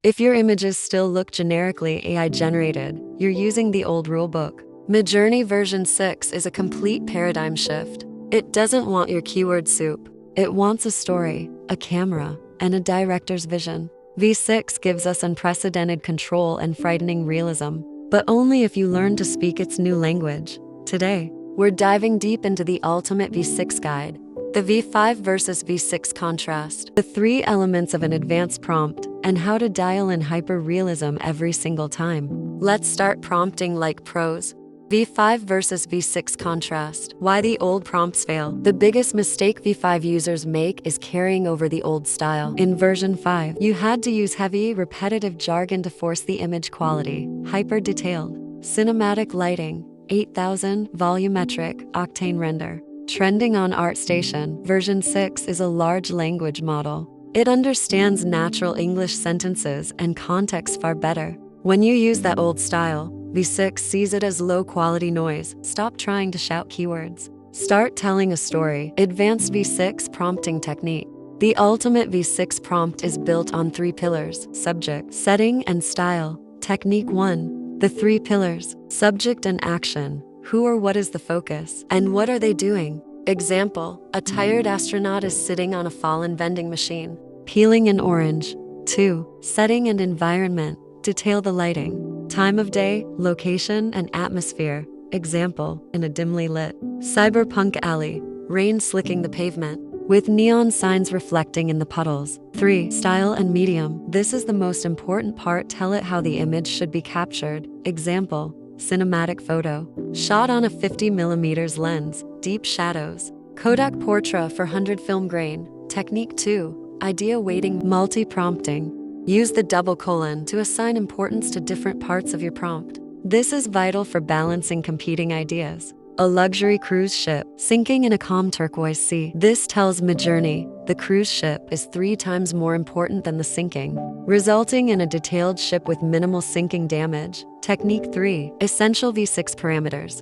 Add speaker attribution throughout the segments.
Speaker 1: If your images still look generically AI-generated, you're using the old rulebook. MidJourney version 6 is a complete paradigm shift. It doesn't want your keyword soup. It wants a story, a camera, and a director's vision. V6 gives us unprecedented control and frightening realism, but only if you learn to speak its new language. Today, we're diving deep into the ultimate V6 guide, the V5 versus V6 contrast, the 3 elements of an advanced prompt, and how to dial in hyper-realism every single time. Let's start prompting like pros. V5 versus V6 contrast. Why the old prompts fail. The biggest mistake V5 users make is carrying over the old style. In version 5, you had to use heavy, repetitive jargon to force the image quality. Hyper-detailed, cinematic lighting, 8000, volumetric, octane render. Trending on ArtStation, version 6 is a large language model. It understands natural English sentences and context far better. When you use that old style, V6 sees it as low-quality noise. Stop trying to shout keywords. Start telling a story. Advanced V6 prompting technique. The ultimate V6 prompt is built on 3 pillars: subject, setting, and style. Technique 1. The 3 pillars: subject and action. Who or what is the focus? And what are they doing? Example, a tired astronaut is sitting on a fallen vending machine, peeling an orange. 2. Setting and environment. Detail the lighting, time of day, location, and atmosphere. Example, in a dimly lit cyberpunk alley, rain slicking the pavement, with neon signs reflecting in the puddles. 3. Style and medium. This is the most important part. Tell it how the image should be captured. Example, cinematic photo, shot on a 50mm lens, deep shadows. Kodak Portra for 100 film grain. Technique 2. Idea weighting. Multi-prompting. Use the double colon to assign importance to different parts of your prompt. This is vital for balancing competing ideas. A luxury cruise ship sinking in a calm turquoise sea. This tells MidJourney the cruise ship is 3 times more important than the sinking, resulting in a detailed ship with minimal sinking damage. Technique 3. Essential V6 parameters.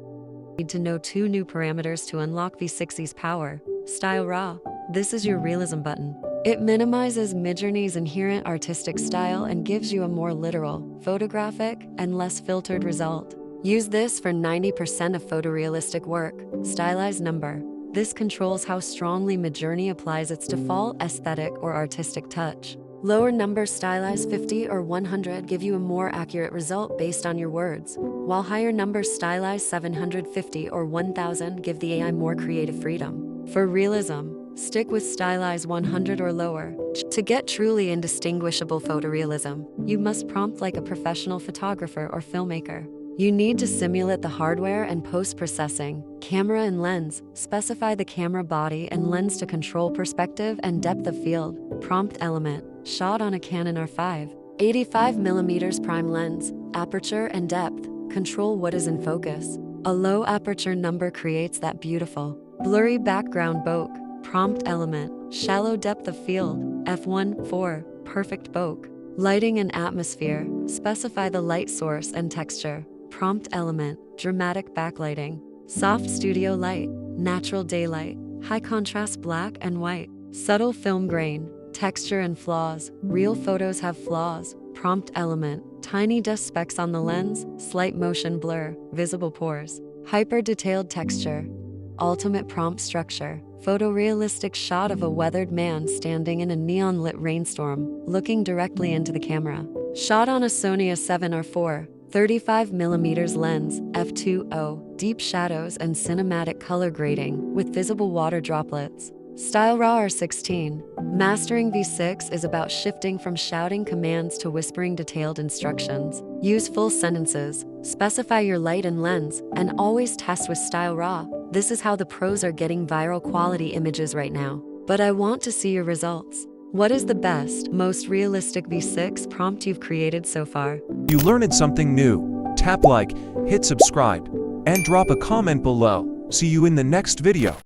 Speaker 1: Need to know 2 new parameters to unlock V6's power. Style raw. This is your realism button. It minimizes MidJourney's inherent artistic style and gives you a more literal, photographic, and less filtered result. Use this for 90% of photorealistic work. Stylise number. This controls how strongly MidJourney applies its default aesthetic or artistic touch. Lower numbers, stylise 50 or 100, give you a more accurate result based on your words, while higher numbers, stylise 750 or 1000, give the AI more creative freedom. For realism, stick with stylise 100 or lower. To get truly indistinguishable photorealism, you must prompt like a professional photographer or filmmaker. You need to simulate the hardware and post-processing, camera and lens. Specify the camera body and lens to control perspective and depth of field. Prompt element, shot on a Canon R5, 85mm prime lens, aperture and depth. Control what is in focus. A low aperture number creates that beautiful, blurry background bokeh. Prompt element, shallow depth of field, f1, 4, perfect bokeh. Lighting and atmosphere, specify the light source and texture. Prompt element, dramatic backlighting, soft studio light, natural daylight, high contrast black and white, subtle film grain, texture and flaws. Real photos have flaws. Prompt element, tiny dust specks on the lens, slight motion blur, visible pores, hyper-detailed texture. Ultimate prompt structure, photorealistic shot of a weathered man standing in a neon-lit rainstorm, looking directly into the camera. Shot on a Sony A7R4, 35mm lens, f2.0, deep shadows and cinematic color grading, with visible water droplets. Style raw R16. Mastering V6 is about shifting from shouting commands to whispering detailed instructions. Use full sentences, specify your light and lens, and always test with style raw. This is how the pros are getting viral quality images right now. But I want to see your results. What is the best, most realistic V6 prompt you've created so far?
Speaker 2: You learned something new. Tap like, hit subscribe, and drop a comment below. See you in the next video.